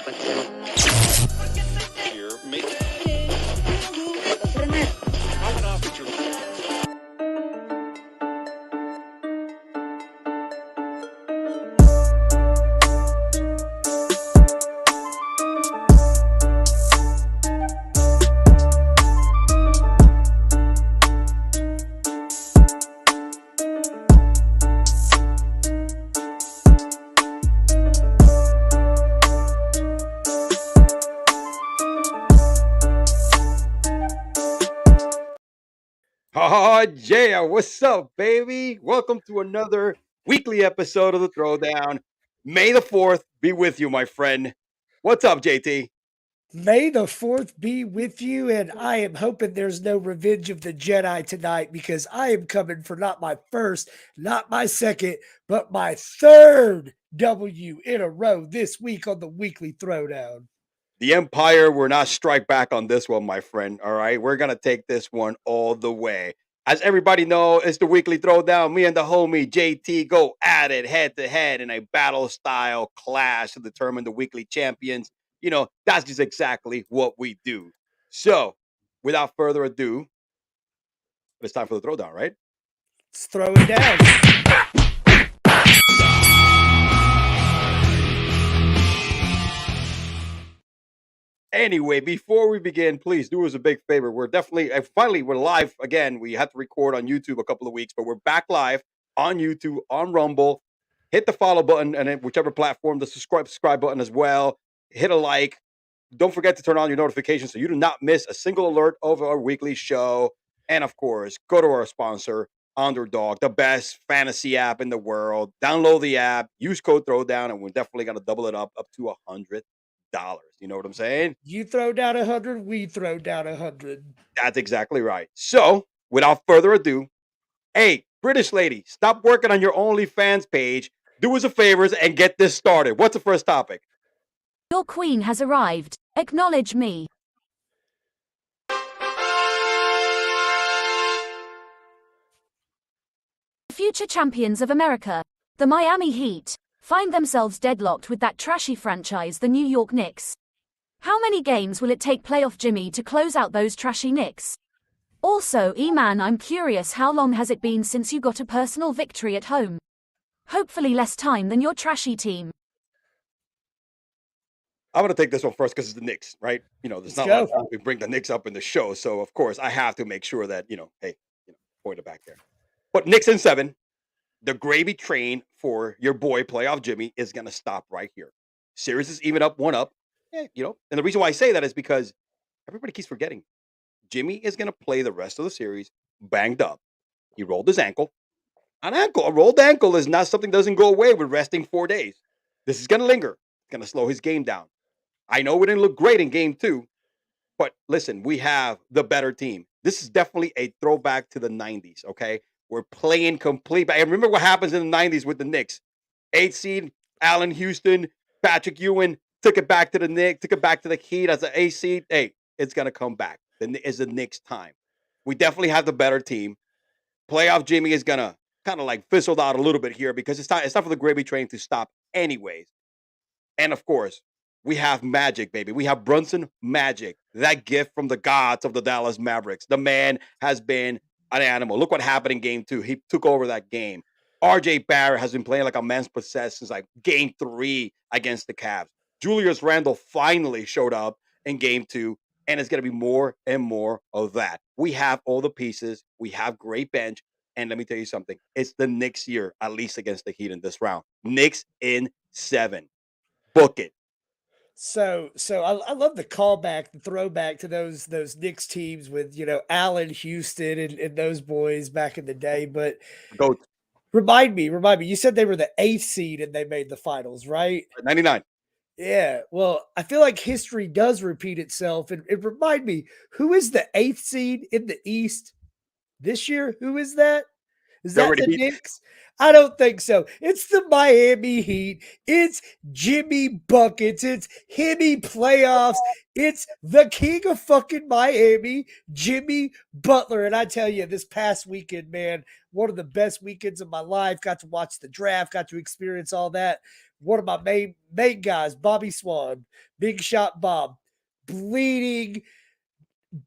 Here, make Oh, yeah. What's up, baby? Welcome to another weekly episode of the Throwdown. May the 4th be with you, my friend. What's up, JT? May the 4th be with you, and I am hoping there's no Revenge of the Jedi tonight because I am coming for not my first, not my second, but my third W in a row this week on the Weekly Throwdown. The Empire will not strike back on this one, my friend. All right. We're going to take this one all the way. As everybody knows, it's the Weekly Throwdown. Me and the homie JT go at it head to head in a battle style clash to determine the weekly champions. You know, that's just exactly what we do. So, without further ado, it's time for the Throwdown, right? Let's throw it down. Anyway, before we begin, please do us a big favor. We're definitely, finally, we're live again. We had to record on YouTube a couple of weeks, but we're back live on YouTube, on Rumble. Hit the follow button and then whichever platform, the subscribe button as well. Hit a like. Don't forget to turn on your notifications so you do not miss a single alert of our weekly show. And of course, go to our sponsor, Underdog, the best fantasy app in the world. Download the app, use code Throwdown, and we're definitely going to double it up to $100. You know what I'm saying? You throw down 100, we throw down 100. That's exactly right. So, without further ado, hey, British lady, stop working on your OnlyFans page. Do us a favor and get this started. What's the first topic? Your queen has arrived. Acknowledge me. Future champions of America, the Miami Heat, find themselves deadlocked with that trashy franchise, the New York Knicks. How many games will it take playoff Jimmy to close out those trashy Knicks? Also, EMAN, I'm curious, how long has it been since you got a personal victory at home? Hopefully less time than your trashy team. I'm going to take this one first because it's the Knicks, right? You know, there's not a lot of time we bring the Knicks up in the show. So, of course, I have to make sure that, hey, point it back there. But Knicks in 7, the gravy train for your boy playoff Jimmy is going to stop right here. Series is even up, 1 up. And the reason why I say that is because everybody keeps forgetting. Jimmy is going to play the rest of the series banged up. He rolled his ankle. A rolled ankle is not something that doesn't go away with resting 4 days. This is going to linger. It's going to slow his game down. I know we didn't look great in game 2, but listen, we have the better team. This is definitely a throwback to the 90s, okay? We're playing complete. I remember what happens in the 90s with the Knicks. 8th seed, Allen Houston, Patrick Ewing, took it back to the Knicks, took it back to the Heat as an 8th seed. Hey, it's going to come back. It's the Knicks' time. We definitely have the better team. Playoff Jimmy is going to kind of like fizzled out a little bit here because it's time for the gravy train to stop anyways. And of course, we have Magic, baby. We have Brunson Magic, that gift from the gods of the Dallas Mavericks. The man has been an animal. Look what happened in game 2. He took over that game. RJ Barrett has been playing like a man's possessed since like game 3 against the Cavs. Julius Randle finally showed up in game 2, and it's going to be more and more of that. We have all the pieces. We have great bench. And let me tell you something. It's the Knicks year, at least against the Heat in this round. Knicks in 7. Book it. So I love the callback, the throwback to those Knicks teams with, Allen Houston and those boys back in the day. But Goat. Remind me, you said they were the 8th seed and they made the finals, right? 99. Yeah. Well, I feel like history does repeat itself. And remind me, who is the 8th seed in the East this year? Who is that? Is that the Knicks? I don't think so. It's the Miami Heat. It's Jimmy Buckets. It's Himmy playoffs. It's the king of fucking Miami, Jimmy Butler. And I tell you, this past weekend, man, one of the best weekends of my life. Got to watch the draft, got to experience all that. one of my main guys, Bobby Swan, Big Shot Bob, bleeding,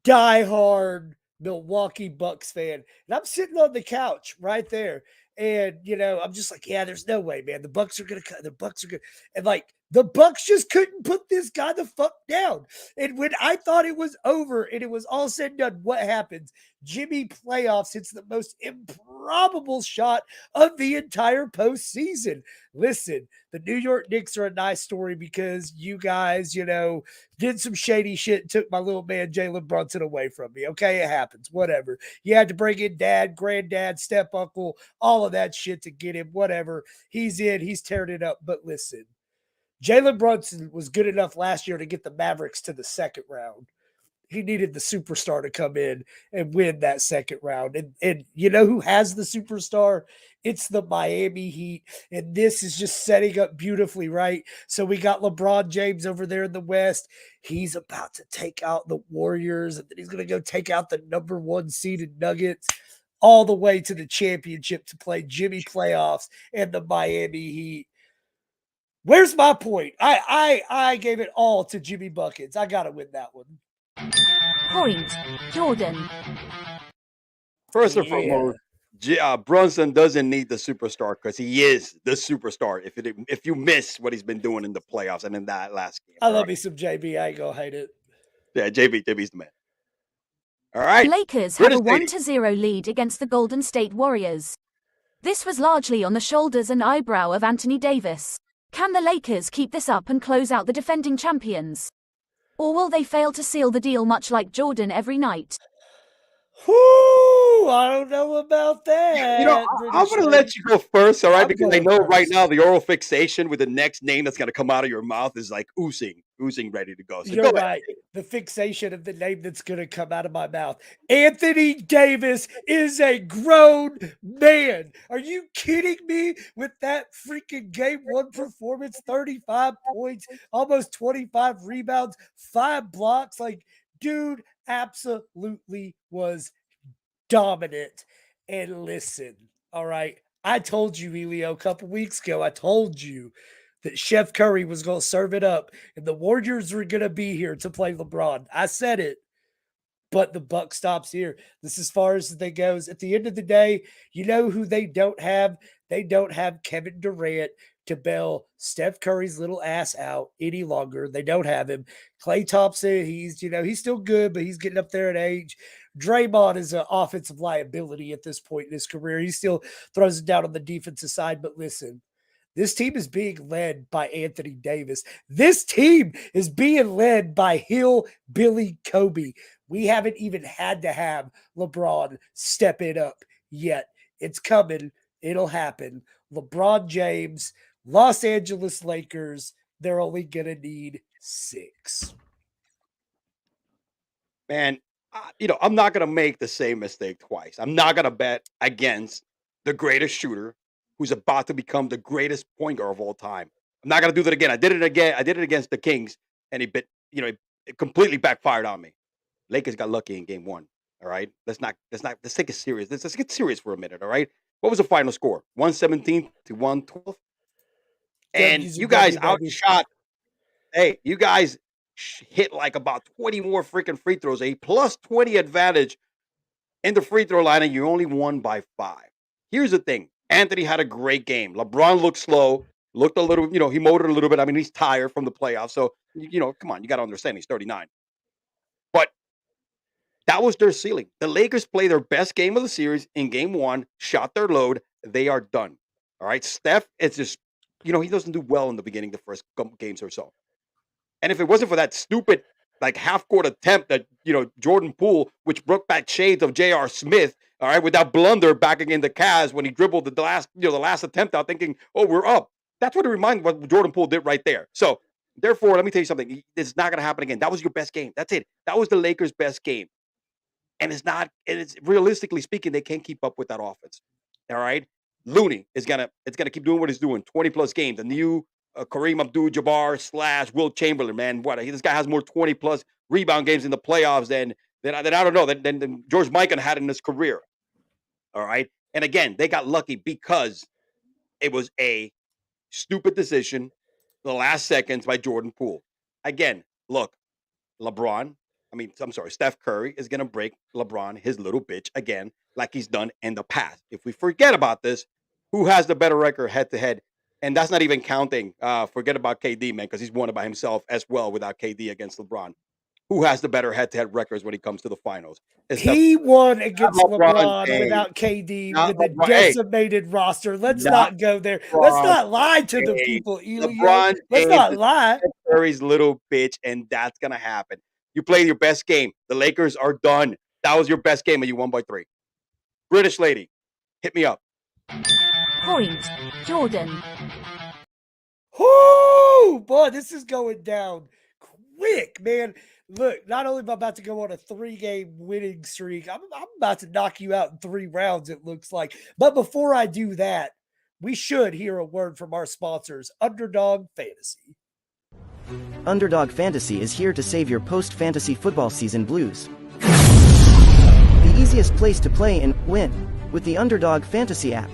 diehard Milwaukee Bucks fan. And I'm sitting on the couch right there. And, I'm just like, yeah, there's no way, man. The Bucks are going to cut. The Bucks are good. And like, the Bucks just couldn't put this guy the fuck down. And when I thought it was over and it was all said and done, what happens? Jimmy playoffs hits the most improbable shot of the entire postseason. Listen, the New York Knicks are a nice story because you guys, did some shady shit and took my little man Jalen Brunson away from me. Okay, it happens. Whatever. You had to bring in dad, granddad, step uncle, all of that shit to get him. Whatever. He's in. He's tearing it up. But listen, Jalen Brunson was good enough last year to get the Mavericks to the second round. He needed the superstar to come in and win that second round. And you know who has the superstar? It's the Miami Heat. And this is just setting up beautifully, right? So we got LeBron James over there in the West. He's about to take out the Warriors, and then he's going to go take out the number 1 seeded Nuggets all the way to the championship to play Jimmy playoffs and the Miami Heat. Where's my point? I gave it all to Jimmy Buckets. I got to win that one. Point, Jordan. First and foremost, Brunson doesn't need the superstar because he is the superstar. If you miss what he's been doing in the playoffs and in that last game, I love me some JB. I ain't gonna hate it. Yeah, JB's the man. All right. The Lakers have a 1-0 lead against the Golden State Warriors. This was largely on the shoulders and eyebrow of Anthony Davis. Can the Lakers keep this up and close out the defending champions? Or will they fail to seal the deal much like Jordan every night? Whoo, I don't know about that. I'm going to let you go first, all right? Because I know right now the oral fixation with the next name that's going to come out of your mouth is like oozing ready to go. So you're right. The fixation of the name that's going to come out of my mouth. Anthony Davis is a grown man. Are you kidding me with that freaking game 1 performance? 35 points, almost 25 rebounds, 5 blocks. Like, dude absolutely was dominant. And listen, all right, I told you, Elio, a couple weeks ago, I told you that Chef Curry was going to serve it up and the Warriors were going to be here to play LeBron. I said it, but the buck stops here. This is as far as they goes. At the end of the day, you know who they don't have? They don't have Kevin Durant to bail Steph Curry's little ass out any longer. They don't have him. Klay Thompson, he's still good, but he's getting up there in age. Draymond is an offensive liability at this point in his career. He still throws it down on the defensive side, but listen, this team is being led by Anthony Davis. This team is being led by Billy Kobe. We haven't even had to have LeBron step it up yet. It's coming. It'll happen. LeBron James, Los Angeles Lakers, they're only going to need 6. Man, I'm not going to make the same mistake twice. I'm not going to bet against the greatest shooter who's about to become the greatest point guard of all time. I'm not going to do that again. I did it against the Kings, and it completely backfired on me. Lakers got lucky in game 1. All right. Let's take it serious. Let's get serious for a minute. All right. What was the final score? 117 to 112. And you guys outshot. Hey, you guys hit like about 20 more freaking free throws, a plus 20 advantage in the free throw line, and you only won by 5. Here's the thing. Anthony had a great game. LeBron looked slow, looked a little, he motored a little bit. I mean, he's tired from the playoffs. So, come on, you got to understand he's 39. But that was their ceiling. The Lakers played their best game of the series in game 1, shot their load. They are done. All right. Steph, it's just, he doesn't do well in the beginning, the first games or so. And if it wasn't for that stupid, half-court attempt that, Jordan Poole, which broke back shades of J.R. Smith, all right, with that blunder back against the Cavs when he dribbled the last attempt out thinking, oh, we're up. That's what it reminded me of what Jordan Poole did right there. So, therefore, let me tell you something. It's not going to happen again. That was your best game. That's it. That was the Lakers' best game. And it's realistically speaking, they can't keep up with that offense. All right? Looney it's gonna keep doing what he's doing, 20-plus games. The new Kareem Abdul-Jabbar / Wilt Chamberlain, man. This guy has more 20-plus rebound games in the playoffs than I don't know, than George Mikan had in his career. All right? And again, they got lucky because it was a stupid decision, the last seconds by Jordan Poole. Again, look, Steph Curry is going to break LeBron, his little bitch, again, like he's done in the past. If we forget about this, who has the better record head to head? And that's not even counting. Forget about KD, man, because he's won it by himself as well without KD against LeBron. Who has the better head-to-head records when it comes to the finals? He won against LeBron without KD with a decimated roster. Let's not go there. Let's not lie to the people, Elio. Let's not lie. Curry's little bitch, and that's going to happen. You played your best game. The Lakers are done. That was your best game, and you won by 3. British lady, hit me up. Point, Jordan. Oh, boy, this is going down quick, man. Look, not only am I about to go on a 3-game winning streak, I'm about to knock you out in 3 rounds, it looks like. But before I do that, we should hear a word from our sponsors, Underdog Fantasy. Underdog Fantasy is here to save your post-fantasy football season blues. The easiest place to play and win with the Underdog Fantasy app.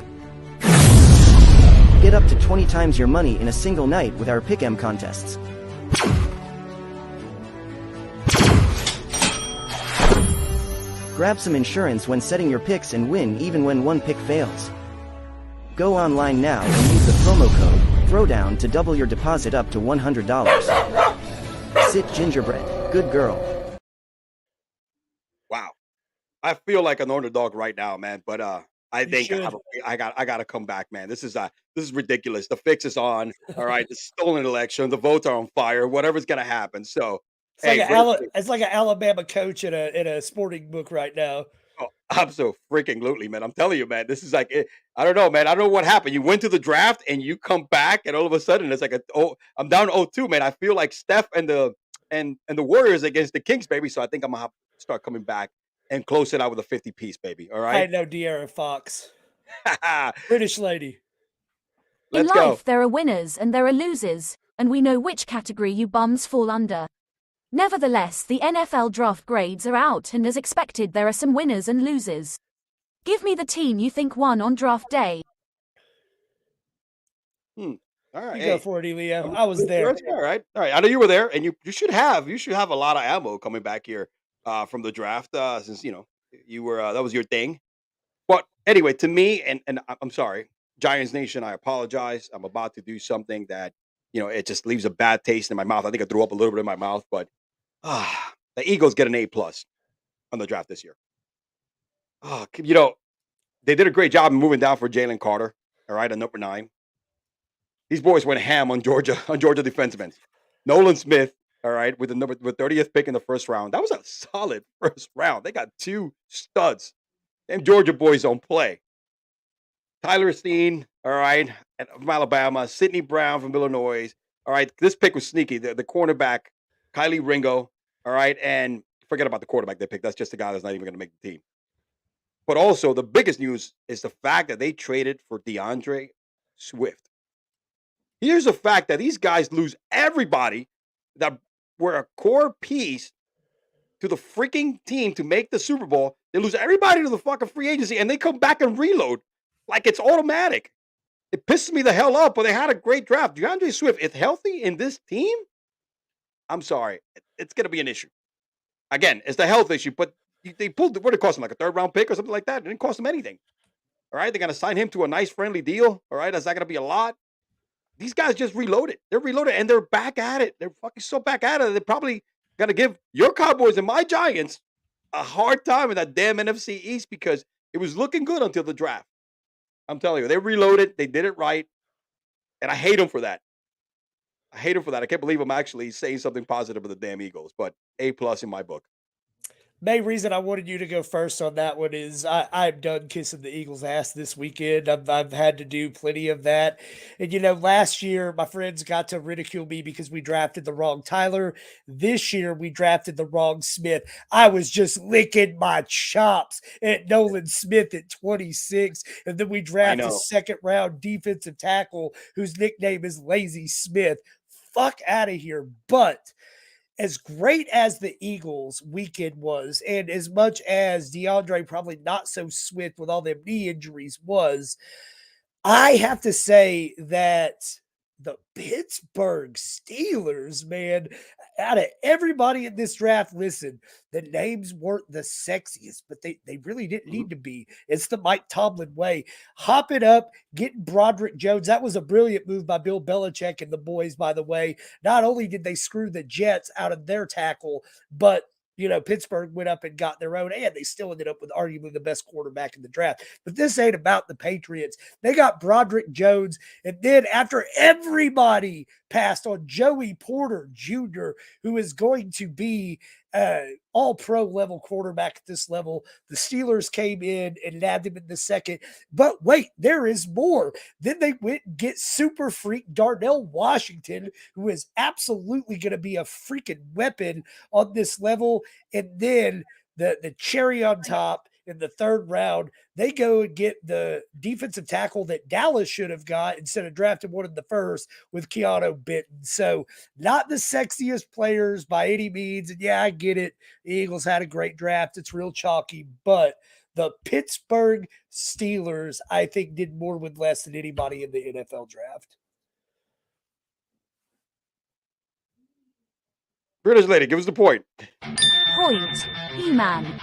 Get up to 20 times your money in a single night with our Pick'em contests. Grab some insurance when setting your picks and win even when one pick fails. Go online now and use the promo code Throwdown to double your deposit up to $100. Sit gingerbread, good girl. Wow. I feel like an underdog right now, man, but I think I got to come back, man. This is ridiculous. The fix is on. All right, the stolen election, the votes are on fire. Whatever's going to happen. So it's like an Alabama coach in a sporting book right now. Oh, absolutely, man. I'm telling you, man. This is like I don't know, man. I don't know what happened. You went to the draft and you come back, and all of a sudden it's like I'm down 0-2, man. I feel like Steph and the Warriors against the Kings, baby. So I think I'm gonna have to start coming back and close it out with a 50-piece, baby. All right. I know De'Aaron Fox, British lady. In life, there are winners and there are losers, and we know which category you bums fall under. Nevertheless, the NFL draft grades are out, and as expected, there are some winners and losers. Give me the team you think won on draft day. All right, go for it, Elio. I was there. All right. I know you were there, and you should have a lot of ammo coming back here from the draft since you were that was your thing. But anyway, to me, and I'm sorry, Giants Nation, I apologize. I'm about to do something that it just leaves a bad taste in my mouth. I think I threw up a little bit in my mouth, but. The Eagles get an A+ on the draft this year. They did a great job in moving down for Jalen Carter. All right, at number 9. These boys went ham on Georgia defensemen. Nolan Smith. All right, with the 30th pick in the first round. That was a solid first round. They got 2 studs. Them Georgia boys don't play. Tyler Steen. All right, from Alabama. Sidney Brown from Illinois. All right, this pick was sneaky. The cornerback, Kylie Ringo. All right, and forget about the quarterback they picked. That's just a guy that's not even going to make the team. But also, the biggest news is the fact that they traded for DeAndre Swift. Here's the fact that these guys lose everybody that were a core piece to the freaking team to make the Super Bowl. They lose everybody to the fucking free agency, and they come back and reload like it's automatic. It pisses me the hell off, but they had a great draft. DeAndre Swift, if healthy in this team, I'm sorry, it's going to be an issue. Again, it's the health issue, but they pulled, what did it cost them, like a 3rd-round pick or something like that? It didn't cost them anything. All right, they're going to sign him to a nice, friendly deal. All right, that's not going to be a lot. These guys just reloaded. They're reloaded, and they're back at it. They're fucking so back at it. They're probably going to give your Cowboys and my Giants a hard time in that damn NFC East because it was looking good until the draft. I'm telling you, they reloaded. They did it right, and I hate them for that. I can't believe I'm actually saying something positive of the damn Eagles, but A+ in my book. Main reason I wanted you to go first on that one is I'm done kissing the Eagles' ass this weekend. I've had to do plenty of that. And, last year, my friends got to ridicule me because we drafted the wrong Tyler. This year, we drafted the wrong Smith. I was just licking my chops at Nolan Smith at 26. And then we drafted a 2nd-round defensive tackle whose nickname is Lazy Smith. Fuck out of here. But as great as the Eagles weekend was, and as much as DeAndre probably not so swift with all them knee injuries was, I have to say that the Pittsburgh Steelers, man, out of everybody in this draft, listen, the names weren't the sexiest, but they really didn't need to be. It's the Mike Tomlin way. Hop it up, getting Broderick Jones. That was a brilliant move by Bill Belichick and the boys, by the way. Not only did they screw the Jets out of their tackle, but Pittsburgh went up and got their own, and they still ended up with arguably the best quarterback in the draft. But this ain't about the Patriots. They got Broderick Jones, and then after everybody passed on Joey Porter Jr., who is going to be all-pro level quarterback at this level, the Steelers came in and nabbed him in the second. But wait, there is more. Then they went and get super freak Darnell Washington, who is absolutely going to be a freaking weapon on this level. And then the cherry on top in the third round, they go and get the defensive tackle that Dallas should have got instead of drafting one in the first with Keanu Benton. So not the sexiest players by any means. And yeah, I get it. The Eagles had a great draft. It's real chalky, but the Pittsburgh Steelers, I think, did more with less than anybody in the NFL draft. British lady, give us the point. Point, EMAN.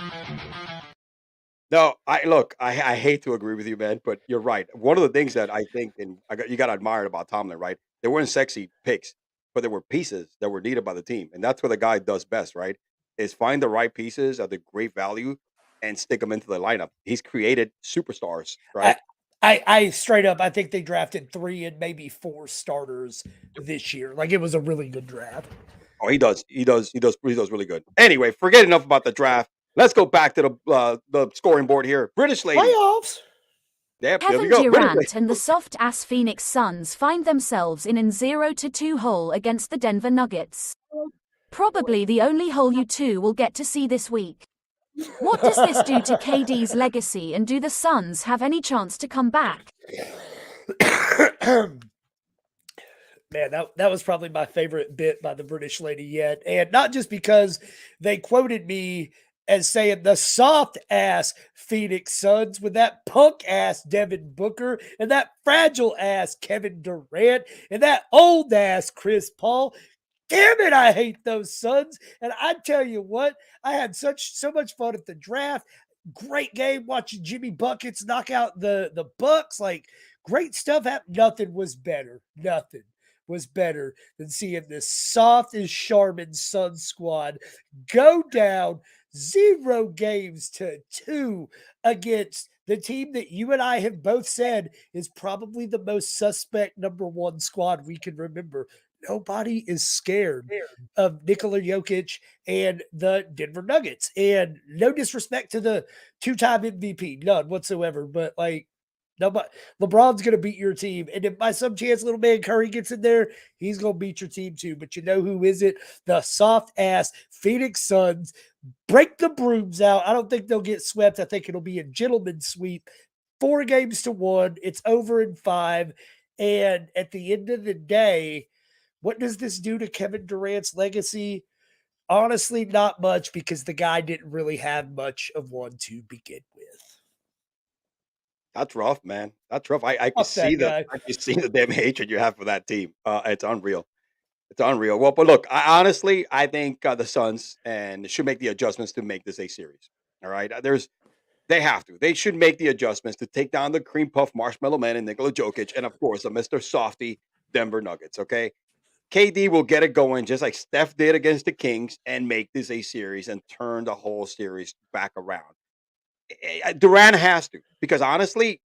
No, I hate to agree with you, man, but you're right. One of the things that I think, and you got to admire about Tomlin, right? They weren't sexy picks, but there were pieces that were needed by the team, and that's what the guy does best, right? Is find the right pieces at the great value and stick them into the lineup. He's created superstars, right? I straight up, I think they drafted 3 and maybe 4 starters this year. Like, it was a really good draft. Oh, he does really good. Anyway, forget enough about the draft. Let's go back to the scoring board here. British lady. Playoffs. Yep, Kevin there we go. Durant and the soft-ass Phoenix Suns find themselves in a 0-2 hole against the Denver Nuggets. Probably the only hole you two will get to see this week. What does this do to KD's legacy, and do the Suns have any chance to come back? Man, that was probably my favorite bit by the British lady yet. And not just because they quoted me as saying the soft ass Phoenix Suns with that punk ass Devin Booker and that fragile ass Kevin Durant and that old ass Chris Paul. Damn it, I hate those Suns. And I tell you what, I had so much fun at the draft. Great game watching Jimmy Buckets knock out the Bucks. Like, great stuff happened. Nothing was better than seeing this soft as Charmin Sun squad go down 0 games to 2 against the team that you and I have both said is probably the most suspect number 1 squad we can remember. Nobody is scared of Nikola Jokic and the Denver Nuggets. And no disrespect to the 2-time MVP, none whatsoever. But like, nobody, LeBron's going to beat your team. And if by some chance little man Curry gets in there, he's going to beat your team too. But you know who is it? The soft-ass Phoenix Suns. Break the brooms out. I don't think they'll get swept. I think it'll be a gentleman's sweep. 4 games to 1. It's over in 5. And at the end of the day, what does this do to Kevin Durant's legacy? Honestly, not much, because the guy didn't really have much of one to begin with. That's rough, man. That's rough. I can see I can see the damn hatred you have for that team. It's unreal. It's unreal. Well, but look, I think the Suns should make the adjustments to make this a series. All right, they have to. They should make the adjustments to take down the cream puff marshmallow man and Nikola Jokic, and of course, Mr. Softy Denver Nuggets. Okay. KD will get it going just like Steph did against the Kings and make this a series and turn the whole series back around. Durant has to, because honestly,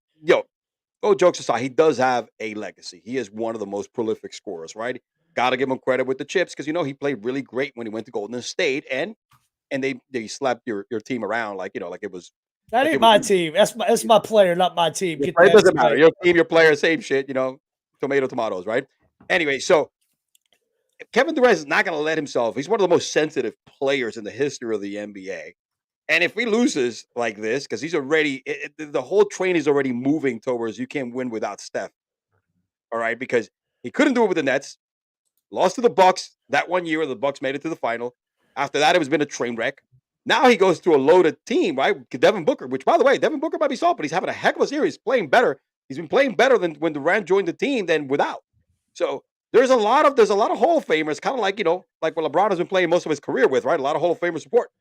jokes aside, he does have a legacy. He is one of the most prolific scorers, right? Got to give him credit with the chips, because he played really great when he went to Golden State, and they slapped your team around like it was. That ain't my team. That's my player, not my team. It doesn't matter. Your team, your player, same shit. Tomatoes, right? Anyway, so Kevin Durant is not going to let himself. He's one of the most sensitive players in the history of the NBA. And if he loses like this, because he's already, the whole train is already moving towards you can't win without Steph. All right, because he couldn't do it with the Nets. Lost to the Bucks that one year. The Bucks made it to the final. After that, it has been a train wreck. Now he goes to a loaded team, right? Devin Booker, which, by the way, Devin Booker might be soft, but he's having a heck of a series. Playing better. He's been playing better than when Durant joined the team than without. So there's a lot of Hall of Famers, kind of like, like what LeBron has been playing most of his career with, right? A lot of Hall of Famers support.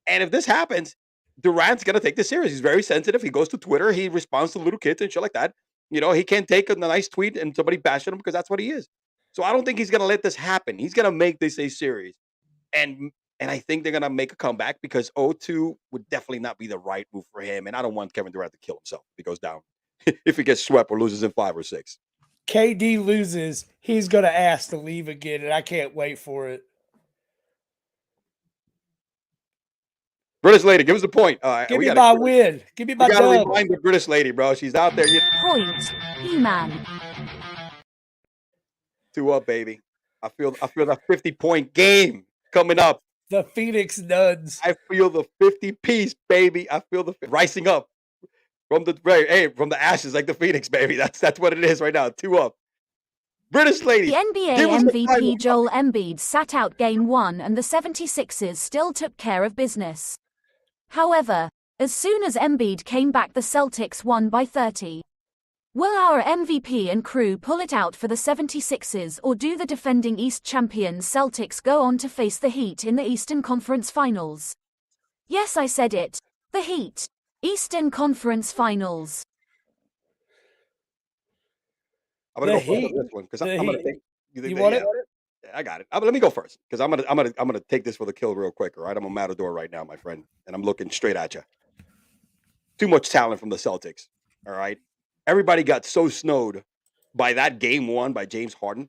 And if this happens, Durant's gonna take this serious. He's very sensitive. He goes to Twitter, he responds to little kids and shit like that. He can't take a nice tweet and somebody bashing him because that's what he is. So I don't think he's gonna let this happen. He's gonna make this a series. And I think they're gonna make a comeback because 0-2 would definitely not be the right move for him. And I don't want Kevin Durant to kill himself if he goes down, if he gets swept or loses in 5 or 6. KD loses, he's gonna ask to leave again, and I can't wait for it. British lady, give us the point. Give me my win. Give me my dub. We gotta remind the British lady, bro. She's out there. Point, EMAN. 2 up, baby. I feel that 50-point game coming up. The Phoenix Nuns. I feel the 50-piece, baby. I feel the rising up from the ashes like the Phoenix, baby. That's what it is right now. 2 up. British lady. The NBA MVP Joel Embiid sat out Game 1 and the 76ers still took care of business. However, as soon as Embiid came back, the Celtics won by 30. Will our MVP and crew pull it out for the 76ers, or do the defending East champions Celtics go on to face the Heat in the Eastern Conference Finals? Yes, I said it. The Heat. Eastern Conference Finals. I'm gonna go first on this one because I'm gonna take. You want it? I got it. Let me go first because I'm gonna take this for the kill real quick. All right, I'm a matador right now, my friend, and I'm looking straight at you. Too much talent from the Celtics. All right, everybody got so snowed by that Game 1 by James Harden.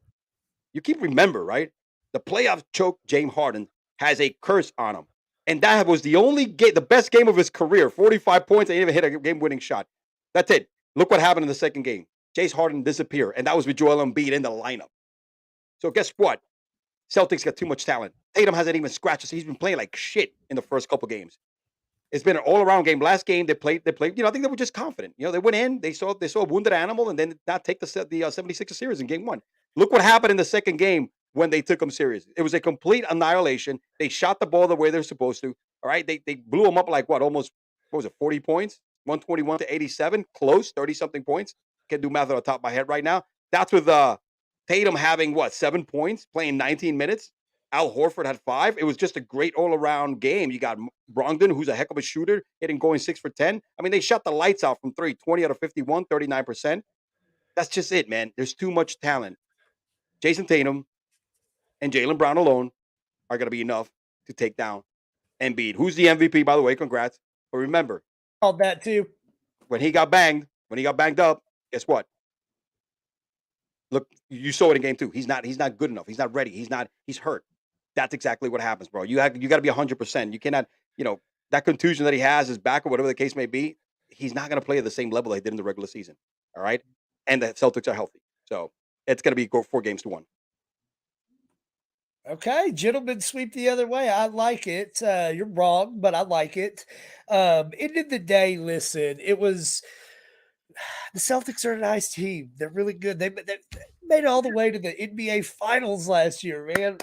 You keep remember, right? The playoff choke. James Harden has a curse on him, and that was the best game of his career. 45 points. He even hit a game-winning shot. That's it. Look what happened in the second game. James Harden disappeared, and that was with Joel Embiid in the lineup. So guess what? Celtics got too much talent. Tatum hasn't even scratched us. He's been playing like shit in the first couple games. It's been an all-around game. Last game they played. I think they were just confident. They went in. They saw a wounded animal, and then not take the 76ers serious in Game 1. Look what happened in the second game when they took them serious. It was a complete annihilation. They shot the ball the way they're supposed to. All right, they blew them up like almost 40 points, 121 to 87, close 30-something points. Can't do math on the top of my head right now. That's with Tatum having 7 points, playing 19 minutes. Al Horford had 5. It was just a great all-around game. You got Brogdon, who's a heck of a shooter, going 6 for 10. I mean, they shot the lights out from 3, 20 out of 51, 39%. That's just it, man. There's too much talent. Jason Tatum and Jaylen Brown alone are going to be enough to take down Embiid, who's the MVP, by the way. Congrats. But remember, called that too. When he got banged up, guess what? Look, you saw it in Game 2. He's not good enough. He's not ready. He's hurt. That's exactly what happens, bro. You got to be 100%. You cannot, that contusion that he has, his back or whatever the case may be, he's not going to play at the same level he did in the regular season. All right? And the Celtics are healthy. So it's going to be 4 games to 1. Okay, gentlemen sweep the other way. I like it. You're wrong, but I like it. End of the day, listen, it was the Celtics are a nice team. They're really good. They made it all the way to the NBA Finals last year, man.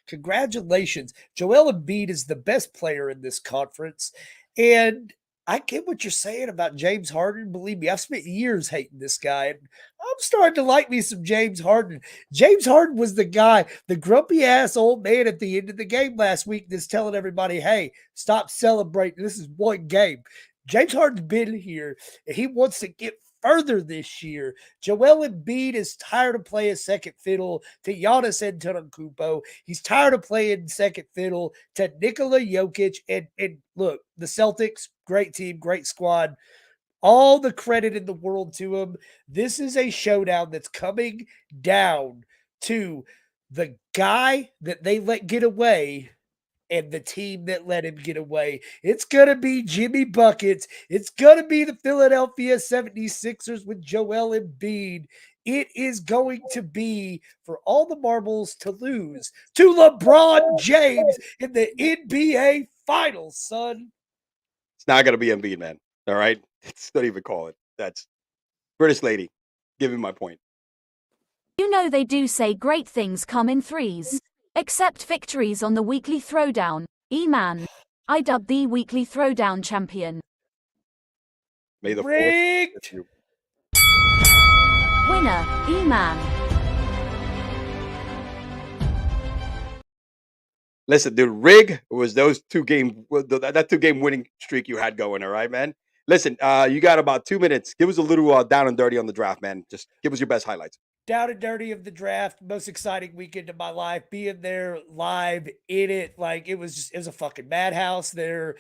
Congratulations. Joel Embiid is the best player in this conference. And I get what you're saying about James Harden. Believe me, I've spent years hating this guy. And I'm starting to like me some James Harden. James Harden was the guy, the grumpy-ass old man at the end of the game last week that's telling everybody, hey, stop celebrating. This is one game. James Harden's been here, and he wants to get further this year. Joel Embiid is tired of playing second fiddle to Giannis Antetokounmpo. He's tired of playing second fiddle to Nikola Jokic. And look, the Celtics, great team, great squad. All the credit in the world to them. This is a showdown that's coming down to the guy that they let get away and the team that let him get away. It's going to be Jimmy Buckets. It's going to be the Philadelphia 76ers with Joel Embiid. It is going to be for all the marbles to lose to LeBron James in the NBA Finals, son. It's not going to be Embiid, man. All right? It's not even call it. That's British lady. Give me my point. They do say great things come in threes. Except victories on the Weekly Throwdown. EMAN. I dubbed the Weekly Throwdown champion. May the Rigged. Winner, EMAN. Listen, the rig was those that 2-game winning streak you had going. All right, man. Listen, you got about 2 minutes. Give us a little down and dirty on the draft, man. Just give us your best highlights. Down and dirty of the draft, most exciting weekend of my life. Being there live in it, like it was a fucking madhouse there.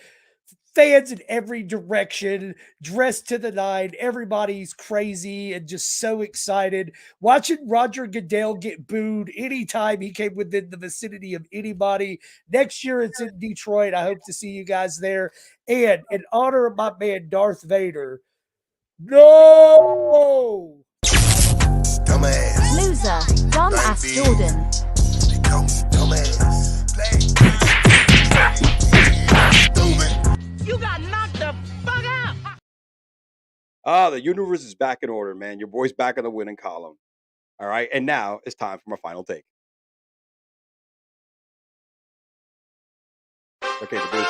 Fans in every direction, dressed to the nine. Everybody's crazy and just so excited. Watching Roger Goodell get booed anytime he came within the vicinity of anybody. Next year it's in Detroit. I hope to see you guys there. And in honor of my man Darth Vader, no! Dumbass. Loser, dumb ass Jordan. Dumbass. You got knocked the fuck The out. universe is back in order, man. Your boy's back in the winning column. All right. And now it's time for my final take. Okay, the Bills.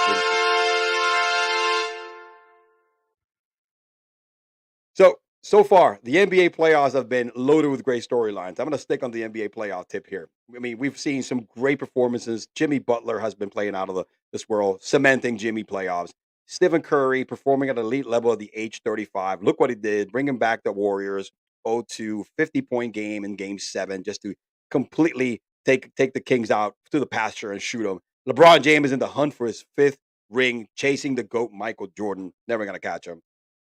So far, the NBA playoffs have been loaded with great storylines. I'm going to stick on the NBA playoff tip here. I mean, we've seen some great performances. Jimmy Butler has been playing out of this world, cementing Jimmy playoffs. Stephen Curry performing at elite level at the age 35. Look what he did, bringing back the Warriors 0-2, 50-point game in Game 7 just to completely take the Kings out to the pasture and shoot them. LeBron James is in the hunt for his 5th ring, chasing the GOAT Michael Jordan. Never going to catch him.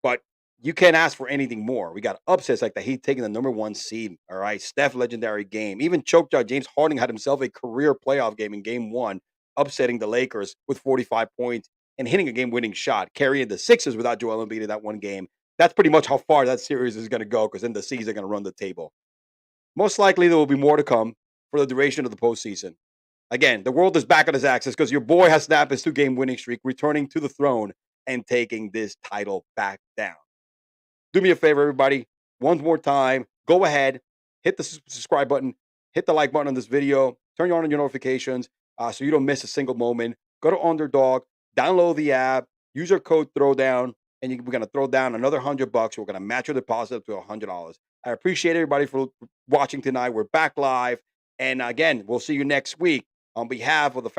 But you can't ask for anything more. We got upsets like the Heat taking the number 1 seed. All right. Steph, legendary game. Even choke job James Harden had himself a career playoff game in Game 1, upsetting the Lakers with 45 points and hitting a game-winning shot, carrying the Sixers without Joel Embiid in that one game. That's pretty much how far that series is going to go because then the C's are going to run the table. Most likely there will be more to come for the duration of the postseason. Again, the world is back on his axis because your boy has snapped his 2-game winning streak, returning to the throne and taking this title back down. Do me a favor, everybody. One more time, go ahead, hit the subscribe button, hit the like button on this video, turn on your notifications so you don't miss a single moment. Go to Underdog, download the app, use our code Throwdown, and we're going to throw down another $100. We're going to match your deposit up to $100. I appreciate everybody for watching tonight. We're back live. And again, we'll see you next week on behalf of the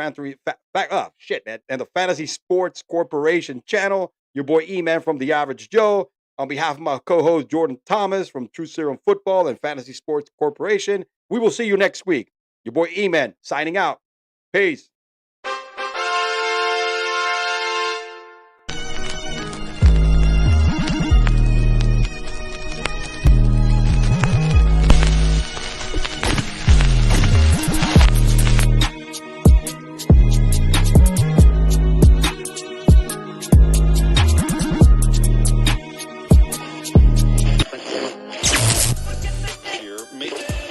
Fantasy Sports Corporation channel. Your boy EMAN from The Average Joe. On behalf of my co-host Jordan Thomas from True Serum Football and Fantasy Sports Corporation, we will see you next week. Your boy EMAN signing out. Peace.